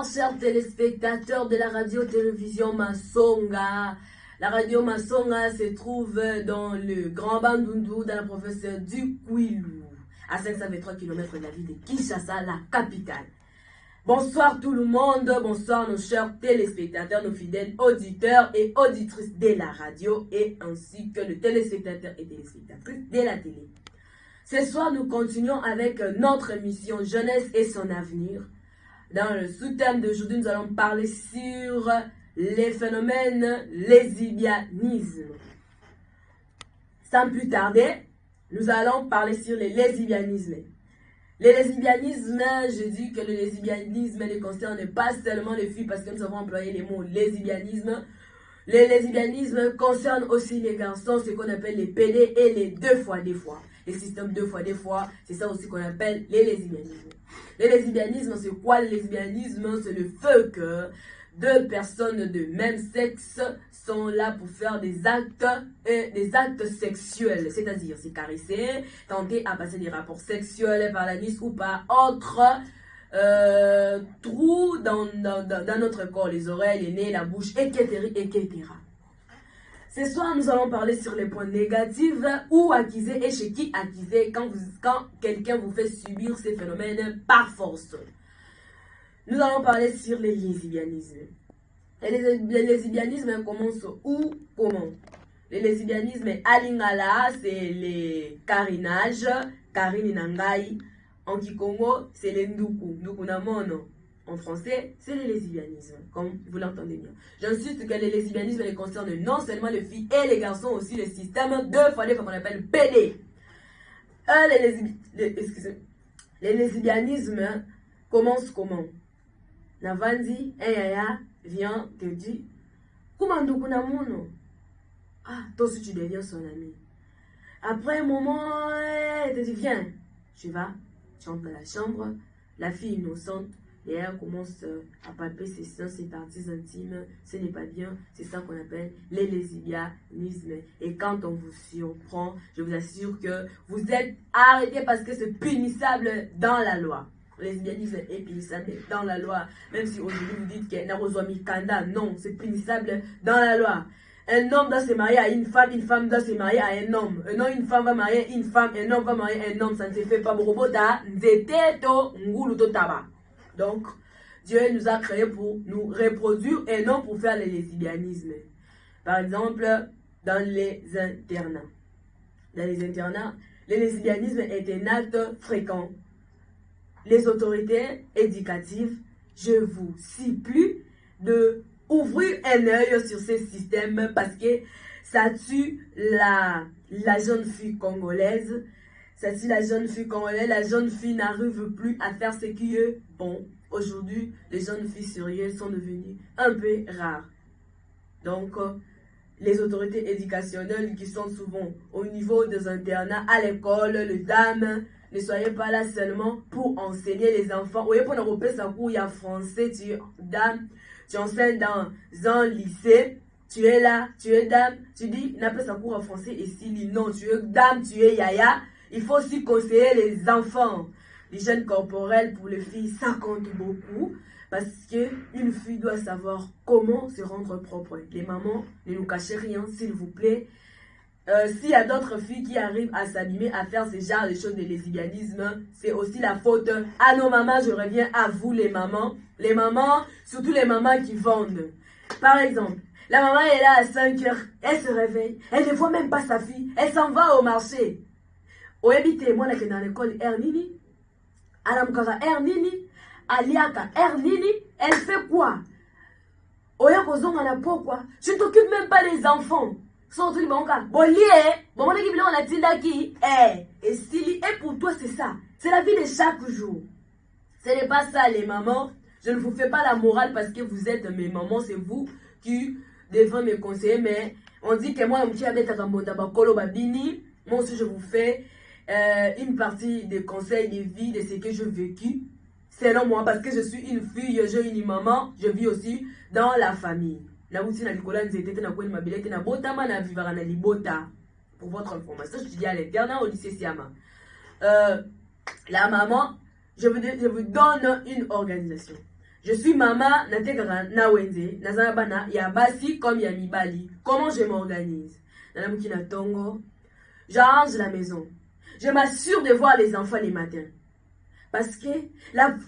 Bonsoir, chers téléspectateurs de la radio-télévision Masonga. La radio Masonga se trouve dans le Grand Bandundu, dans la province du Kwilu, à 523 km de la ville de Kinshasa, la capitale. Bonsoir tout le monde, bonsoir nos chers téléspectateurs, nos fidèles auditeurs et auditrices de la radio, et ainsi que les téléspectateurs et téléspectatrices de la télé. Ce soir, nous continuons avec notre émission Jeunesse et son avenir. Dans le sous-thème d'aujourd'hui, nous allons parler sur les phénomènes lésibianisme. Sans plus tarder, nous allons parler sur les lésibianismes. Les lésibianismes, je dis que le lésibianisme ne concerne pas seulement les filles parce que nous avons employé les mots lésibianisme. Le lésibianisme concerne aussi les garçons, ce qu'on appelle les PD et les deux fois des fois. Les systèmes deux fois des fois, c'est ça aussi qu'on appelle les lésibianismes. Le lesbianisme, c'est quoi le lesbianisme? C'est le fait que deux personnes de même sexe sont là pour faire des actes sexuels, c'est-à-dire se caresser, tenter à passer des rapports sexuels par l'anus ou par autre trou dans notre corps, les oreilles, les nez, la bouche, etc., etc. Ce soir, nous allons parler sur les points négatifs, où accuser et chez qui accuser quand quelqu'un vous fait subir ces phénomènes par force. Nous allons parler sur les lésibianismes. Les lésibianismes commencent où, comment? Les lésibianismes à Lingala, c'est les carinages, Karine Nangai. En Kikongo, c'est les Nduku, Nduku Namono. En français, c'est le lésibianisme, comme vous l'entendez bien. J'insiste que le lésibianisme les concerne non seulement les filles et les garçons, aussi le système deux fois comme on appelle PD. Les lésibianismes commencent comment? Navandi, Yaya vient te dire, comment Nduku Namono? Ah, toi aussi tu deviens son ami. Après un moment, elle te dit, viens, tu vas, tu entres dans la chambre, la fille innocente, et elle commence à palper ses seins, ses parties intimes. Ce n'est pas bien. C'est ça qu'on appelle les lésibianismes. Et quand on vous surprend, je vous assure que vous êtes arrêtés parce que c'est punissable dans la loi. Le lesbianisme est punissable dans la loi. Même si aujourd'hui vous dites qu'il y a un Kanda, non, c'est punissable dans la loi. Un homme doit se marier à une femme doit se marier à un homme. Une femme va marier une femme, un homme va marier un homme. Ça ne se fait pas. Donc, Dieu nous a créés pour nous reproduire et non pour faire le lesbianisme. Par exemple, dans les internats. Dans les internats, le lesbianisme est un acte fréquent. Les autorités éducatives, je vous supplie de ouvrir un œil sur ce système parce que ça tue la jeune fille congolaise. Ça tue la jeune fille congolaise. La jeune fille n'arrive plus à faire ce qui est bon. Aujourd'hui, les jeunes filles sérieuses sont devenues un peu rares. Donc, les autorités éducationnelles qui sont souvent au niveau des internats, à l'école, les dames, ne soyez pas là seulement pour enseigner les enfants. Oui, pour nous ça il y a français, tu es dame, tu enseignes dans un lycée, tu es là, tu es dame, tu dis, n'a pas ça cours en français ici, non, tu es dame, tu es yaya. Il faut aussi conseiller les enfants. L'hygiène corporelle pour les filles, ça compte beaucoup. Parce qu'une fille doit savoir comment se rendre propre. Les mamans, ne nous cachez rien, s'il vous plaît. S'il y a d'autres filles qui arrivent à s'animer, à faire ce genre de choses de lesbianisme, c'est aussi la faute à nos mamans. Je reviens à vous les mamans. Les mamans, surtout les mamans qui vendent. Par exemple, la maman est là à 5 h, elle se réveille, elle ne voit même pas sa fille, elle s'en va au marché. Au habité, moi là qui est dans l'école Ernini, Alamkara Ernini, Aliaka Ernini, elle fait quoi? Oya kozonga na pourquoi? Je ne t'occupe même pas des enfants. Sorti le bon cas. Bon lié, bon mon équipe on a tindaki. Et Stili, et pour toi c'est ça. C'est la vie de chaque jour. Ce n'est pas ça les mamans. Je ne vous fais pas la morale parce que vous êtes mes mamans, c'est vous qui devez me conseiller. Mais on dit que moi, on me dit avec Kolo Babini, moi aussi je vous fais une partie des conseils de vie de ce que j'ai vécu. Selon moi, parce que je suis une fille, j'ai une maman, je vis aussi dans la famille. Pour votre information, je dis à l'internat au lycée Siama. La maman, je vous donne une organisation. Je suis maman, nategara na wenze, nazana bana, ya basi comme ya mibali. Comment je m'organise? Nanamuki na tongo, j'arrange la maison. Je m'assure de voir les enfants les matins. Parce que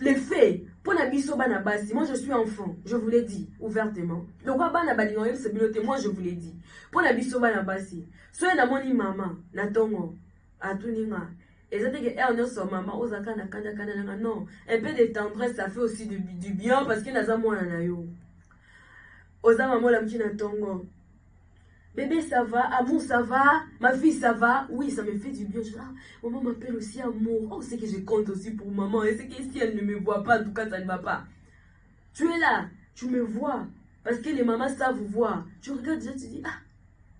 les faits, pour la biso bana basi, moi je suis enfant, je vous l'ai dit ouvertement. Le roi bana bali ngoyem se bilote, moi je vous l'ai dit. Pour la biso bana basi, soyez na moni maman, na tongo, atuninga. Et ça dit que on son maman, ozaka na kanda kanda na non. Un peu de tendresse, ça fait aussi du bien parce que naza mwana na yo. Oza maman la mki na tongo. Bébé ça va, amour ça va, ma fille ça va. Oui, ça me fait du bien. Je dis, ah, maman m'appelle aussi amour. Oh, c'est que je compte aussi pour maman. Et c'est que si elle ne me voit pas, en tout cas ça ne va pas. Tu es là, tu me vois. Parce que les mamans savent vous voir. Tu regardes déjà, tu dis, ah,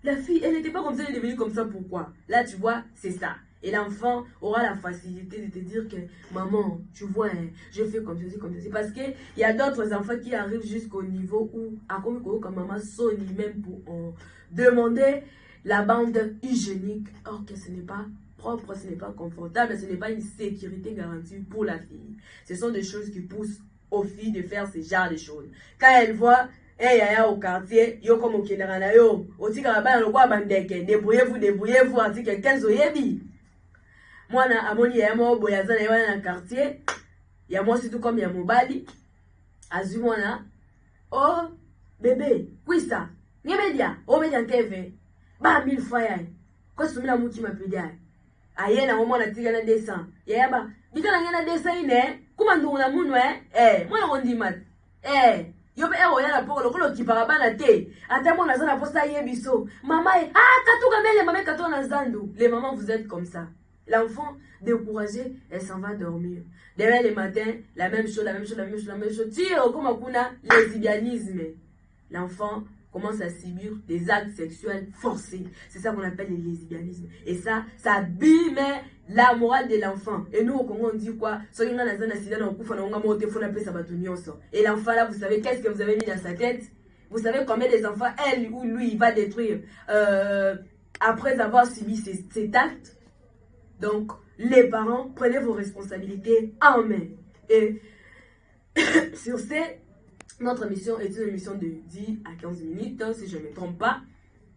la fille, elle n'était pas comme ça, elle est devenue comme ça, pourquoi? Là, tu vois, c'est ça. Et l'enfant aura la facilité de te dire que maman, tu vois, hein, je fais comme ceci, comme ceci. Parce qu'il y a d'autres enfants qui arrivent jusqu'au niveau où, à comme maman sonne même pour demander la bande hygiénique. Or que ce n'est pas propre, ce n'est pas confortable, ce n'est pas une sécurité garantie pour la fille. Ce sont des choses qui poussent aux filles de faire ce genre de choses. Quand elles voient un yaya au quartier, yo comme au Kénerana yo, aussi quand on voit bandeke, débrouillez-vous, ainsi que 15 oyebi. Moi, na amoni ya mo boyaza na yana quartier, ya moi surtout comme ya mobali, azu mwana, oh bébé, kwisa, ngemedia, o media TV, ba 1000 fois ya. Ko sumila muti mapedia. Aye na mo na tiga na 200. Ya ba, bika na ngena 200 ine, kuma ndungu na munwe, mwana kondimat. Yo be ero ya la poko lokolo kipara bana te. Ata mo na zana posa yebiso. Mama katuka mele mama katuka na zandu. Les mamans vous êtes comme ça. L'enfant découragé, elle s'en va dormir. Demain le matin, la même chose, la même chose, la même chose, la même chose. Tire comme un lesbianisme. L'enfant commence à subir des actes sexuels forcés. C'est ça qu'on appelle le lesbianisme. Et ça abîme la morale de l'enfant. Et nous au Congo on dit quoi? Et l'enfant là, vous savez qu'est-ce que vous avez mis dans sa tête? Vous savez combien des enfants, elle ou lui, il va détruire après avoir subi cet acte? Donc, les parents, prenez vos responsabilités en main. Et sur ce, notre mission est une émission de 10 à 15 minutes, si je ne me trompe pas.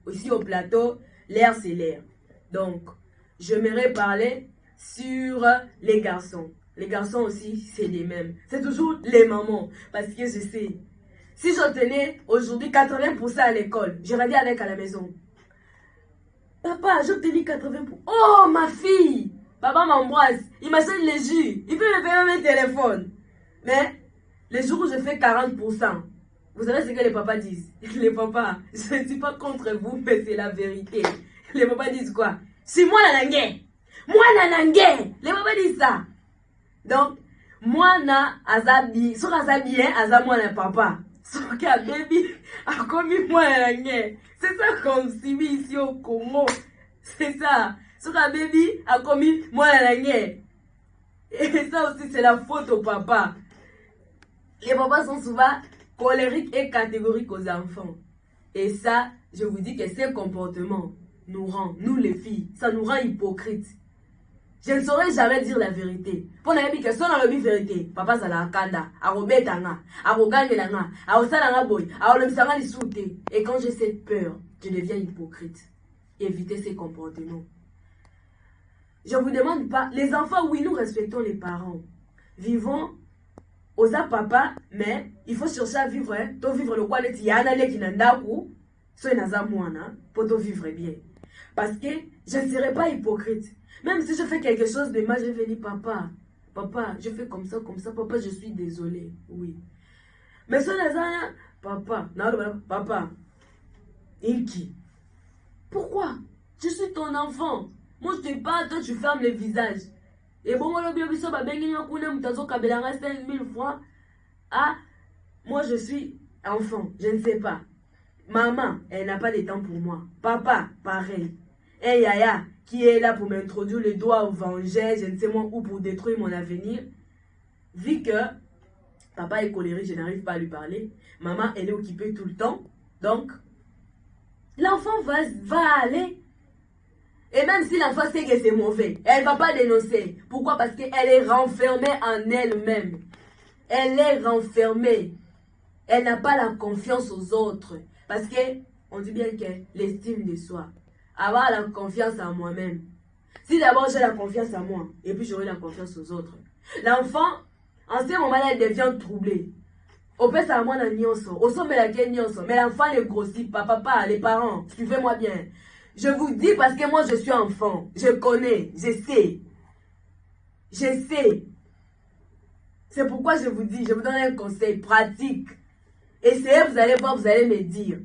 Aussi au plateau, l'air c'est l'air. Donc, j'aimerais parler sur les garçons. Les garçons aussi, c'est les mêmes. C'est toujours les mamans. Parce que je sais, si je tenais aujourd'hui 80% à l'école, j'aurais dit avec à la maison. Papa, j'obtenais 80%. Oh, ma fille! Papa m'embrasse. Il m'achète les jus. Il peut me payer même un téléphone. Mais, les jours où je fais 40%, vous savez ce que les papas disent? Les papas, je ne suis pas contre vous, mais c'est la vérité. Les papas disent quoi? Si moi la nangue. Moi la nangue. Les papas disent ça. Donc, moi na azabi. Sur azabi, azabi moi na papa. Sur qu'un baby a commis moi la nangue. C'est ça qu'on subit ici au Congo. C'est ça. Sur un baby a commis moi la langue. Et ça aussi, c'est la faute au papa. Les papas sont souvent colériques et catégoriques aux enfants. Et ça, je vous dis que ces comportements nous rend, nous les filles, ça nous rend hypocrites. Je ne saurais jamais dire la vérité. Pour la vie, que si on a la vérité, papa ça la kanda, a robetanga, a roganelanga, a osalanga boy, a olomsanga lisute. Et quand j'ai cette peur, je deviens hypocrite. Évitez ces comportements. Je vous demande pas, les enfants, oui, nous respectons les parents. Vivons aux papa, mais il faut chercher à vivre, to vivre le quoi les yana les qui n'andaku, so naza moana, pour to vivre bien. Parce que je ne serai pas hypocrite. Même si je fais quelque chose de mal, je vais dire papa, je fais comme ça, papa, je suis désolé, oui. Mais so naza, papa, papa, Inki, pourquoi? Je suis ton enfant. Moi je te parle, toi tu fermes le visage. Et bon, moi le biso ba bengi ngakuna mutazo kabelanga 5000 francs. Ah, moi je suis enfant, je ne sais pas. Maman, elle n'a pas de temps pour moi. Papa, pareil. Et Yaya, qui est là pour m'introduire le doigt au venger, je ne sais moi où pour détruire mon avenir. Vu que papa est colérique, je n'arrive pas à lui parler. Maman, elle est occupée tout le temps. Donc, l'enfant va aller. Et même si l'enfant sait que c'est mauvais, elle ne va pas dénoncer. Pourquoi? Parce qu'elle est renfermée en elle-même. Elle est renfermée. Elle n'a pas la confiance aux autres. Parce que, on dit bien que l'estime de soi. Avoir la confiance en moi-même. Si d'abord j'ai la confiance en moi, et puis j'aurai la confiance aux autres. L'enfant, en ce moment-là, elle devient troublée. Au fait, ça à moi, au sommet laquelle nyonso. Mais l'enfant ne grossit pas. Papa, les parents, suivez-moi bien. Je vous dis parce que moi, je suis enfant. Je connais, je sais. Je sais. C'est pourquoi je vous dis, je vous donne un conseil pratique. Essayez, vous allez voir, vous allez me dire.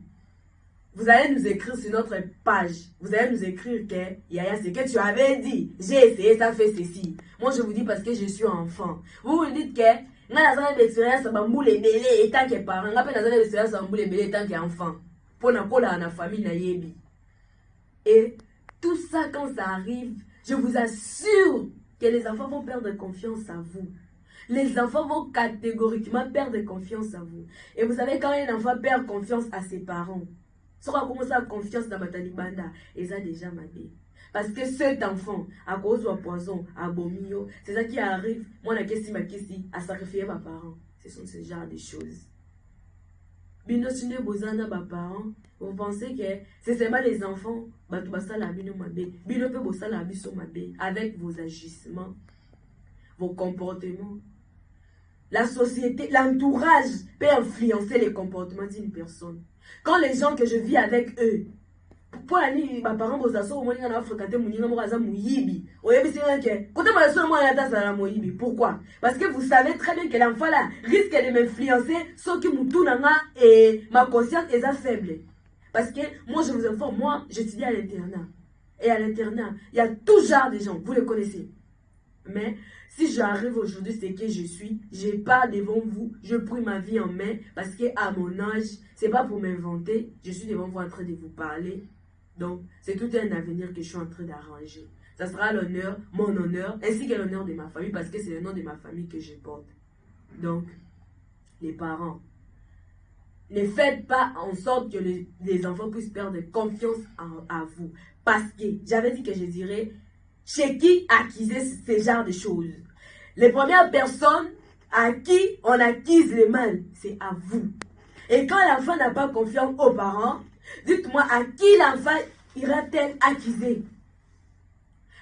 Vous allez nous écrire sur notre page. Vous allez nous écrire que, Yaya, c'est que tu avais dit. J'ai essayé, ça fait ceci. Moi, je vous dis parce que je suis enfant. Vous vous dites que, on a une expérience en boule et belé étant que parent. On a une expérience en boule et belé étant qu'enfant. Pour la famille, na yebi. Et tout ça, quand ça arrive, je vous assure que les enfants vont perdre confiance en vous. Les enfants vont catégoriquement perdre confiance en vous. Et vous savez, quand un enfant perd confiance à ses parents, si on commence à confiance dans Matali Banda, et ça déjà m'a dit. Parce que cet enfant, à cause de poison, à bomio, c'est ça qui arrive, moi, la question, à sacrifier mes parents. Ce sont ce genre de choses. Bino sine bozana ba parents, vous pensez que c'est seulement les enfants, batu basala bino mabe, bino pe bosala biso mabe, avec vos agissements, vos comportements. La société, l'entourage peut influencer les comportements d'une personne. Quand les gens que je vis avec eux, pour la nuit, mes parents vos assos, moi, on a fréquenté mon yinga moraza mouyibi. Oyebi c'est vrai que, quand on m'a seul moi la la mouyibi. Pourquoi? Parce que vous savez très bien que l'enfant là risque de m'influencer, sauf que mon tout et ma conscience est faible. Parce que moi je vous informe, moi j'étudie à l'internat. Et à l'internat, il y a tout genre de gens, vous les connaissez. Mais si j'arrive aujourd'hui, c'est que je suis, je parle devant vous, je prie ma vie en main, parce que à mon âge, c'est pas pour m'inventer, je suis devant vous en train de vous parler. Donc, c'est tout un avenir que je suis en train d'arranger. Ça sera l'honneur, mon honneur, ainsi que l'honneur de ma famille, parce que c'est le nom de ma famille que je porte. Donc, les parents, ne faites pas en sorte que les enfants puissent perdre confiance à vous. Parce que, j'avais dit que je dirais, chez qui acquisez ce genre de choses. Les premières personnes à qui on acquise le mal, c'est à vous. Et quand l'enfant n'a pas confiance aux parents, dites-moi à qui l'enfant ira-t-elle acquiser?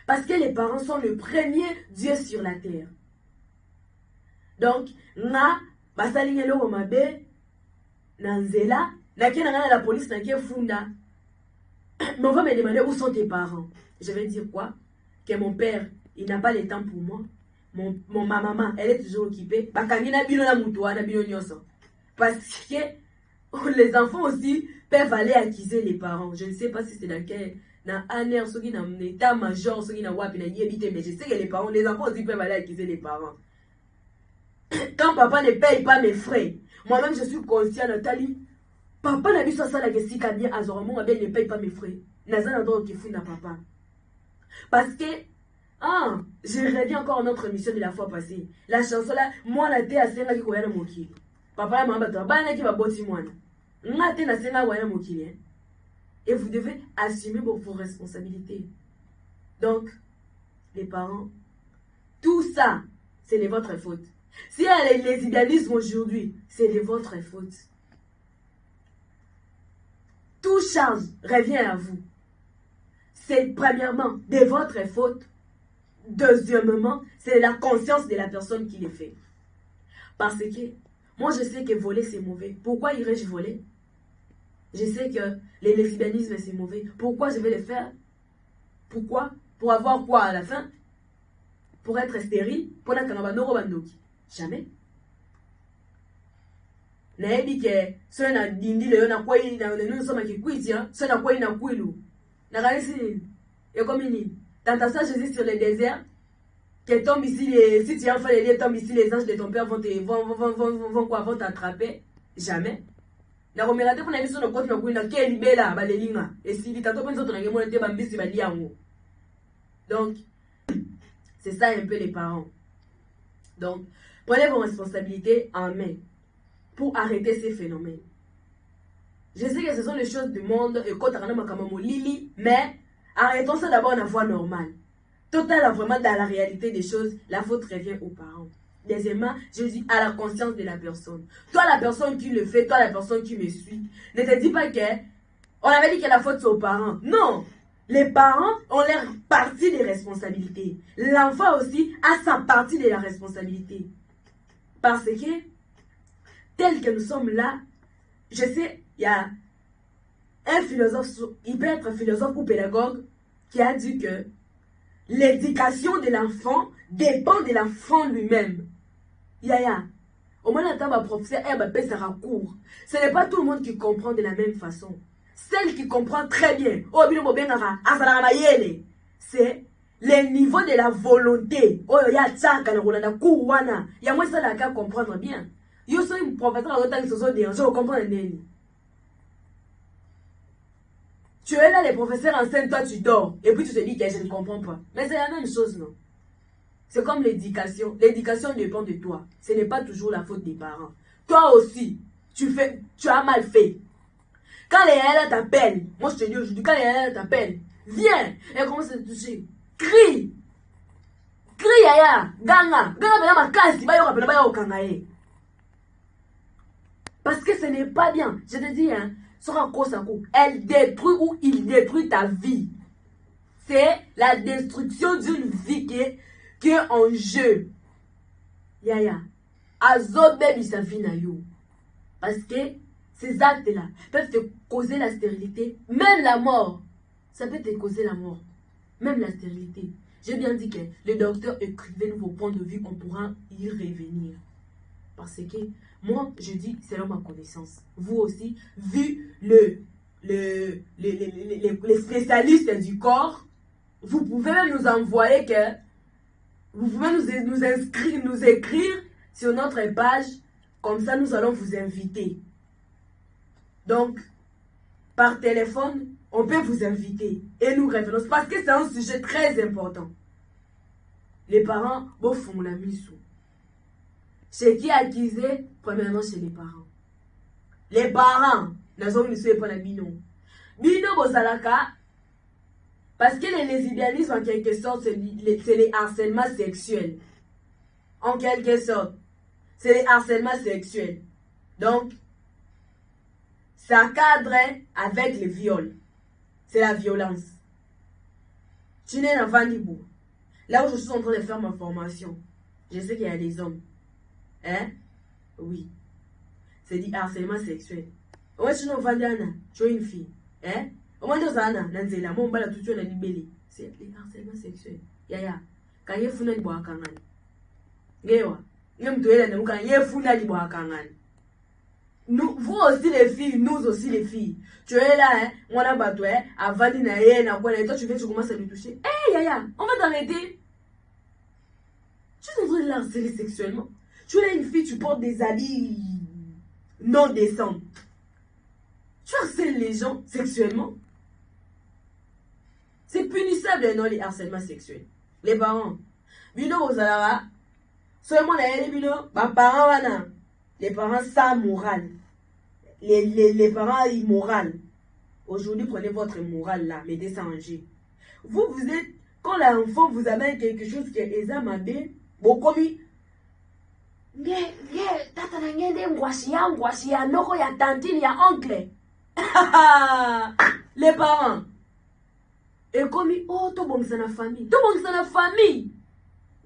Parce que les parents sont le premier Dieu sur la terre. Donc, na basalingelo mabe nanzela, la police n'a qu'un funda. Mais on va me demander où sont tes parents. Je vais dire quoi? Que mon père, il n'a pas le temps pour moi. Ma maman, elle est toujours occupée. Parce que les enfants aussi peuvent aller accuser les parents. Je ne sais pas si c'est dans quel... Dans un air, ceux qui dans l'état-major, ceux qui dans WAP, mais je sais que les parents, les enfants aussi peuvent aller accuser les parents. Quand papa ne paye pas mes frais, moi-même je suis conscient, Nathalie, papa n'a vu ça la question bien, Azoramo, ne paye pas mes frais. Nazana doit qui fout na papa. Parce que, je reviens encore à notre émission de la fois passée. La chanson là, moi la thé à senga qui koyana moki. Papa m'a battu, bana qui va boti moi. Nga thé na senga koyana moki. Et vous devez assumer vos responsabilités. Donc, les parents, tout ça, c'est de votre faute. Si il y a les lesbianismes aujourd'hui, c'est de votre faute. Tout charge revient à vous. C'est premièrement de votre faute. Deuxièmement, c'est la conscience de la personne qui le fait. Parce que moi je sais que voler c'est mauvais. Pourquoi irais-je voler? Je sais que les lesbianismes c'est mauvais. Pourquoi je vais le faire? Pourquoi? Pour avoir quoi à la fin? Pour être stérile? Pour être bandoki? Jamais. Naebi ke so na dindi le na kwa na nous sommes qui kuitia, so na kwa na kuilu. Na galisi et comme ini. Tentation Jésus sur le désert que tombe ici si tu en fais les tombes ici les anges de ton père vont t'attraper. Jamais. Na komelate kuna biso no koti na kuina ke libela balelinga et si litato penso to na ngemo te bambisi baliango. Donc c'est ça un peu les parents. Donc prenez vos responsabilités en main pour arrêter ces phénomènes. Je sais que ce sont les choses du monde et quand on a lili, mais arrêtons ça d'abord en voie normale. Total, vraiment dans la réalité des choses, la faute revient aux parents. Deuxièmement, je dis à la conscience de la personne. Toi, la personne qui le fait, toi, la personne qui me suit, ne te dis pas que on avait dit que la faute c'est aux parents. Non, les parents ont leur partie des responsabilités. L'enfant aussi a sa partie de la responsabilité. Parce que, tel que nous sommes là, je sais, il y a un philosophe, il peut être philosophe ou pédagogue, qui a dit que l'éducation de l'enfant dépend de l'enfant lui-même. Yaya, au moins, la professeur, cours. Ce n'est pas tout le monde qui comprend de la même façon. Celle qui comprend très bien, c'est le niveau de la volonté. Il y a moins ça à comprendre bien. Yo soy un professeur je comprends. Tu es là, les professeurs enseignent, toi tu dors. Et puis tu te dis que je ne comprends pas. Mais c'est la même chose, non? C'est comme l'éducation. L'éducation dépend de toi. Ce n'est pas toujours la faute des parents. Toi aussi, tu as mal fait. Quand les élèves t'appellent, moi je te dis aujourd'hui, quand les élèves t'appellent, viens, et commence à te toucher. Crie. Crie, yaya. Ganga. Ganga, ma casse, parce que ce n'est pas bien. Je te dis, hein, elle détruit ou il détruit ta vie. C'est la destruction d'une vie qui est en jeu. Yaya. Azobe sa vie na yo. Parce que ces actes-là peuvent te causer la stérilité, même la mort. Ça peut te causer la mort, même la stérilité. J'ai bien dit que le docteur écrivait vos points de vue, on pourra y revenir. Parce que moi, je dis, selon ma connaissance, vous aussi, vu les spécialistes du corps, vous pouvez même nous envoyer que, vous pouvez nous écrire sur notre page, comme ça nous allons vous inviter. Donc, par téléphone, on peut vous inviter et nous revenons. Parce que c'est un sujet très important. Les parents, bon, font la mise. Ce qui est accusé, premièrement, chez les parents. Les parents, nous sommes pas la bino. Bino Bosalaka, parce que les lesbianismes, en quelque sorte, c'est les harcèlements sexuels. En quelque sorte, c'est les harcèlements sexuels. Donc, ça cadre avec les viols. C'est la violence. Tu n'es pas libre. Là où je suis en train de faire ma formation, je sais qu'il y a des hommes. Hein? Oui. C'est du harcèlement sexuel. Ouais, tu n'es pas tu es une fille. Hein? Au moins, tu es un nanzela. Mon bala tout na libélé. C'est le harcèlement sexuel. Yaya. Quand il y a funa li boa kangan. Ngewa. Ngem tuela na muka ye funa li boa kangan. Nous, vous aussi les filles, nous aussi les filles. Tu es là, hein, on a battu, hein, avant de naïe, et toi tu commences à lui toucher. Hé, Yaya, on va t'arrêter. Tu es en train de la harceler sexuellement. Tu es une fille, tu portes des habits non décents. Tu harcèles les gens sexuellement. C'est punissable, non, les harcèlements sexuels. Les parents. Bino, vous allez seulement les parents, les parents sans morale. Les parents immoraux. Aujourd'hui, prenez votre morale là, mettez ça en jeu. Vous êtes, quand l'enfant vous amène quelque chose qui est examiné, bon, comme tata na ngende ngwashi ya noko ya tantine ya oncle. Les parents. Et comme oh, tout bon, c'est la famille. Tout bon, c'est la famille.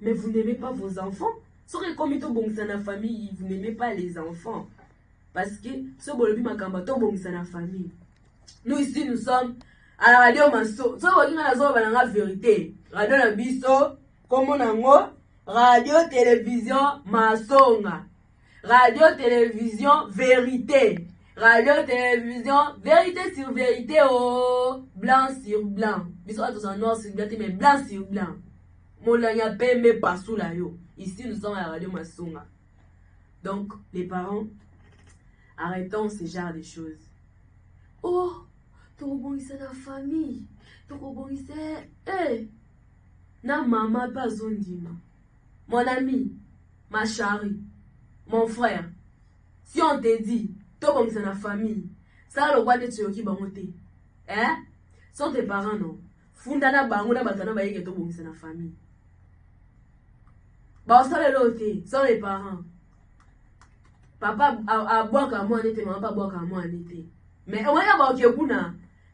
Mais vous n'aimez pas vos enfants. Soyez comme tout bon, c'est la famille. Vous n'aimez pas les enfants. Parce que ce bolobi makamba tout bon, c'est la famille. Nous ici, nous sommes à la radio Masso. Ce bolobi na la vérité. Radio na biso, comme on a radio télévision Massonga. Radio télévision vérité. Radio télévision vérité sur vérité, oh, blanc sur blanc. Biso a tous en noir sur blanc, mais blanc sur blanc. Molanya pembe pas sous la yo. Ici nous sommes à la radio Massonga. Donc les parents, arrêtons ce genre de choses. Oh, tu rebondissais la famille. Tu rebondissais. Eh, na maman pas zondima. Mon ami, ma chérie, mon frère, si on te dit, tu rebondissais la famille, ça le roi de Tioki bamote. Hein? Sont tes parents, non? Fundana bango na batana ba yeke tu rebondissais la famille. Bon, ça l'autre, sont les parents. Papa a boire comme moi en été, maman pas boire comme moi en été. Mais on va y avoir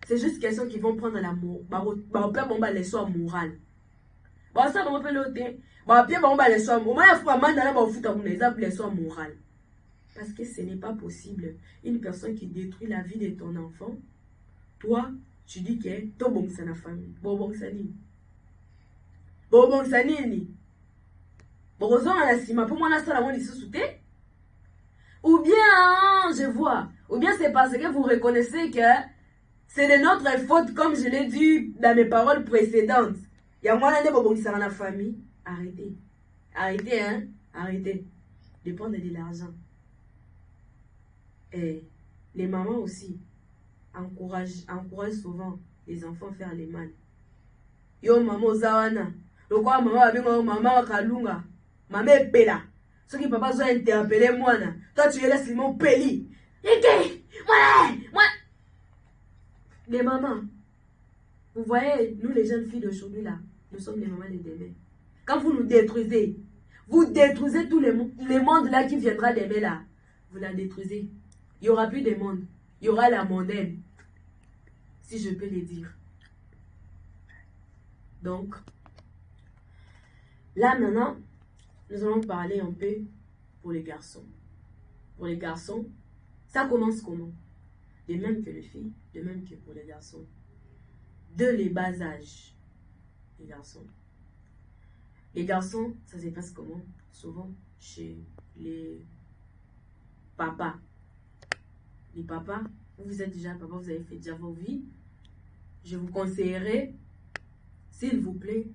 c'est juste question qui vont prendre l'amour. Bah, père, bon, bah, les soins morales. Bon, ça, on peut l'autre. Bah, puis, bon, bah, les soins. Au moins, il faut amender là, bah, au foot, on exemple, les soins morales. Parce que ce n'est pas possible. Une personne qui détruit la vie de ton enfant, toi, tu dis que ton bon, c'est la famille. Bon, ça ni. Bon, ça ni. Bon, raison, à la cima, pour moi, là, ça, la monde, il se soutient. Ou bien, je vois, ou bien c'est parce que vous reconnaissez que c'est de notre faute, comme je l'ai dit dans mes paroles précédentes. Il y a moins d'années pour ça dans la famille. Arrêtez. Arrêtez, hein. Arrêtez. De prendre de l'argent. Et les mamans aussi encouragent souvent les enfants à faire les mal. Yo, maman, zawana. Le quoi, maman, kalunga. Maman, pela. Ceux qui papa sont interpellés, moi, toi tu es là, Simon Peli. Moi. Les mamans, vous voyez, nous les jeunes filles d'aujourd'hui là, nous sommes les mamans de demain. Quand vous nous détruisez, vous détruisez tous les mondes là qui viendra d'aimer là. Vous la détruisez. Il n'y aura plus de monde. Il y aura la mondaine. Si je peux le dire. Donc, là maintenant, nous allons parler un peu pour les garçons. Pour les garçons, ça commence comment? De même que les filles, de même que pour les garçons. De les bas âges, les garçons. Les garçons, ça se passe comment? Souvent chez les papas. Les papas, vous êtes déjà papa, vous avez fait déjà vos vies. Je vous conseillerais, s'il vous plaît,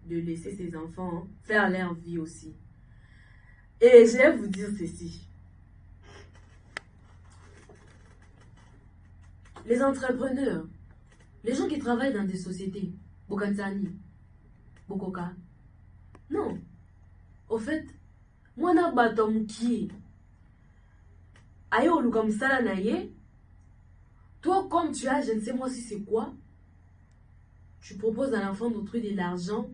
de laisser ces enfants faire leur vie aussi. Et je vais vous dire ceci. Les entrepreneurs, les gens qui travaillent dans des sociétés, Bokantani, Bokoka, non. Au fait, moi, na batom qui ayo comme ça là naye. Toi, comme tu as, je ne sais moi si c'est quoi, tu proposes à l'enfant d'autrui de l'argent,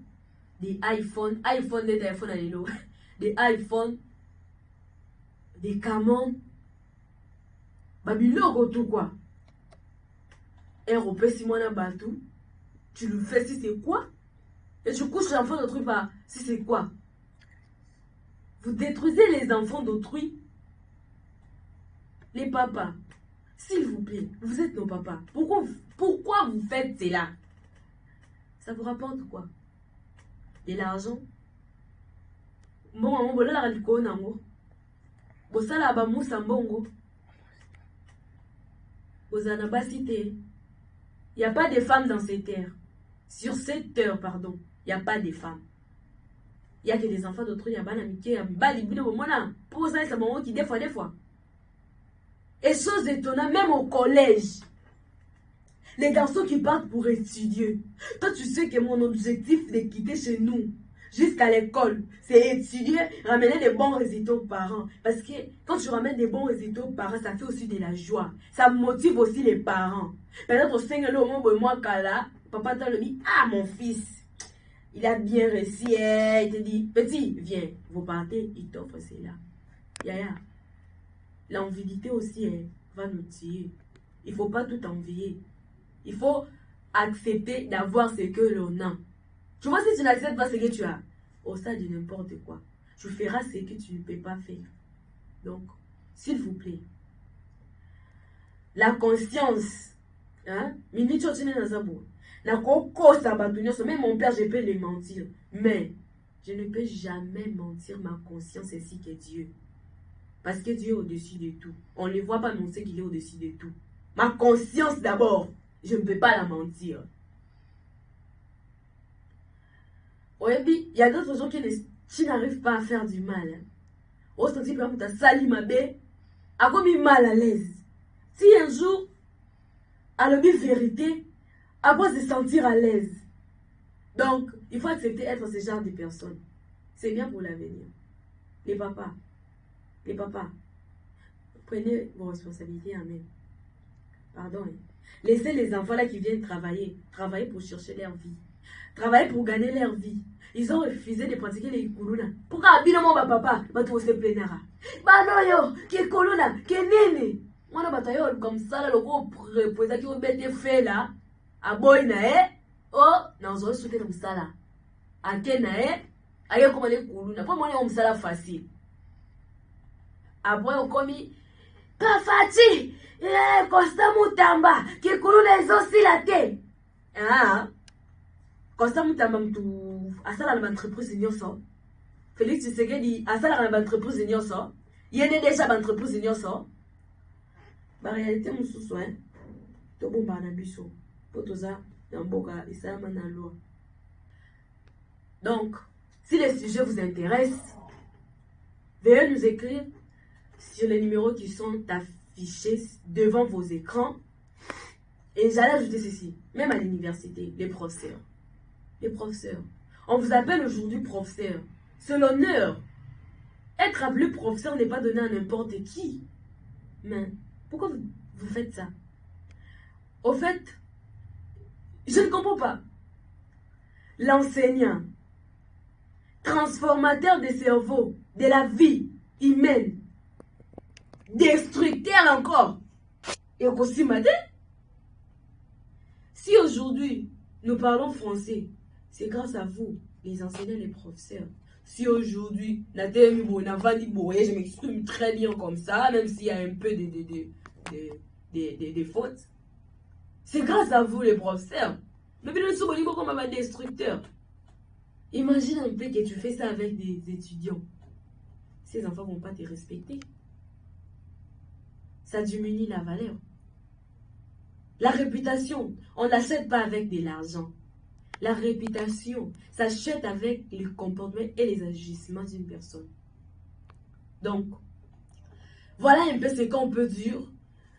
des iPhones, des téléphones à l'élo, des iPhones, des Camon, babilogo tout quoi. Un repère si moi na batou, tu lui fais si c'est quoi, et tu couches l'enfant d'autrui par si c'est quoi. Vous détruisez les enfants d'autrui. Les papas, s'il vous plaît, vous êtes nos papas. Pourquoi vous faites cela? Ça vous rapporte quoi? De l'argent? Bon, maman, voilà la radicale nango. Bossa la ba moussa mbongo. Ozana basité. Il n'y a pas de femmes dans cette terre. Sur cette terre, pardon, il n'y a pas de femmes. Il y a que des enfants d'autrui, il y a pas d'amitié, il y a pas de bon pour ça, c'est mon qui des fois. Et chose étonnante, même au collège, les garçons qui partent pour étudier. Toi, tu sais que mon objectif de quitter chez nous jusqu'à l'école, c'est étudier, ramener des bons résultats aux parents. Parce que quand tu ramènes des bons résultats aux parents, ça fait aussi de la joie. Ça motive aussi les parents. Peut-être au sein de l'homme, moi, là, papa t'a dit, ah, mon fils, il a bien réussi, il te dit, petit, viens, vous partez, il t'offre cela. Yaya, l'envidité aussi va nous tuer. Il ne faut pas tout envier. Il faut accepter d'avoir ce que l'on a. Tu vois, si tu n'acceptes pas ce que tu as, au stade de n'importe quoi, tu feras ce que tu ne peux pas faire. Donc, s'il vous plaît, la conscience, hein, même mon père, je peux le mentir, mais je ne peux jamais mentir ma conscience ainsi que Dieu. Parce que Dieu est au-dessus de tout. On ne le voit pas, mais on sait qu'il est au-dessus de tout. Ma conscience d'abord, je ne peux pas la mentir. Il y a d'autres gens qui n'arrivent pas à faire du mal. Au senti que tu as sali ma bé, a commis mal à l'aise. Si un jour, à la vérité, après se sentir à l'aise. Donc, il faut accepter d'être ce genre de personne. C'est bien pour l'avenir. Les papas, prenez vos responsabilités, amen. Pardon. Laissez les enfants là qui viennent travailler pour chercher leur vie. Travailler pour gagner leur vie. ils ont refusé de pratiquer les kuluna. Pourquoi abinomo ba papa, ba to se plenara. Ba noyo, ke kuluna, ke nini. Mwana batayo comme ça là le gros reposa qui obete fait là. A boy na oh, na ozo souté comme ça là. A ken na aye comme les kuluna. Pour moi on ça facile. Après on commis pas fati. Constant Mutamba, ke kuluna ezosila te. Ah. Constant Mutamba mtu asala na entreprise nyonso. Félix Tshisekedi asala na entreprise nyonso. Yene déjà ba entreprise nyonso. Ba réalité mususu to bomba na biso. Potoza na mboka isama na loi. Donc, si les sujets vous intéressent, veuillez nous écrire sur les numéros qui sont affichés devant vos écrans. Et j'allais ajouter ceci, même à l'université, les professeurs. Les professeurs. On vous appelle aujourd'hui professeur. C'est l'honneur. Être appelé professeur n'est pas donné à n'importe qui. Mais pourquoi vous faites ça? Au fait, je ne comprends pas. L'enseignant, transformateur des cerveaux, de la vie humaine, destructeur encore, et aussi matin. Si aujourd'hui nous parlons français, c'est grâce à vous, les enseignants, les professeurs. Si aujourd'hui, je m'exprime très bien comme ça, même s'il y a un peu de fautes, c'est grâce à vous, les professeurs. Mais bien sûr, on comme un destructeur. Imagine un peu que tu fais ça avec des étudiants. Ces enfants ne vont pas te respecter. Ça diminue la valeur. La réputation, on ne l'achète pas avec de l'argent. La réputation s'achète avec le comportement et les agissements d'une personne. Donc, voilà un peu ce qu'on peut dire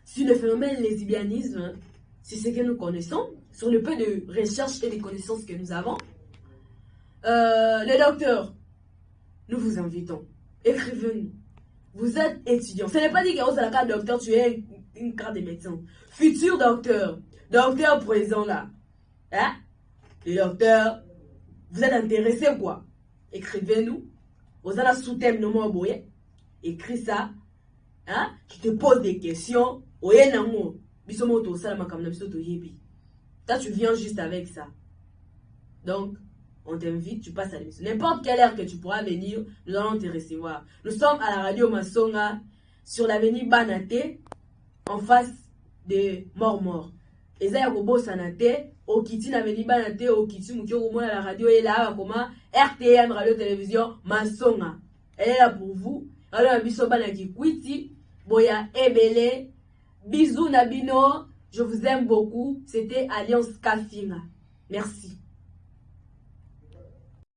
sur le phénomène lesbianisme, sur ce que nous connaissons, sur le peu de recherche et de connaissances que nous avons. Les docteurs, nous vous invitons. Écrivez-nous. Vous êtes étudiant. Ce n'est pas dit que vous avez la carte de docteur, tu es une carte de médecin. Futur docteur. Docteur présent là. Hein? Les docteurs, vous êtes intéressés quoi? Écrivez-nous. Vous avez un sous-thème de moi, écris ça. Hein? Tu te poses des questions. Toi, tu viens juste avec ça. Donc, on t'invite, tu passes à l'émission. N'importe quelle heure que tu pourras venir, nous allons te recevoir. Nous sommes à la radio Masonga, sur l'avenue Banate, en face de Mort. Et ça, il y a Robo Sanate, au Kiti, l'avenue Banate, au Kiti, Moukio, à la radio, et là, comment RTM, radio-télévision, Masonga. Elle est là pour vous. Alors, un biso banaki kwiti, boya ebele, bisous Nabino, je vous aime beaucoup. C'était Alliance Kafinga. Merci.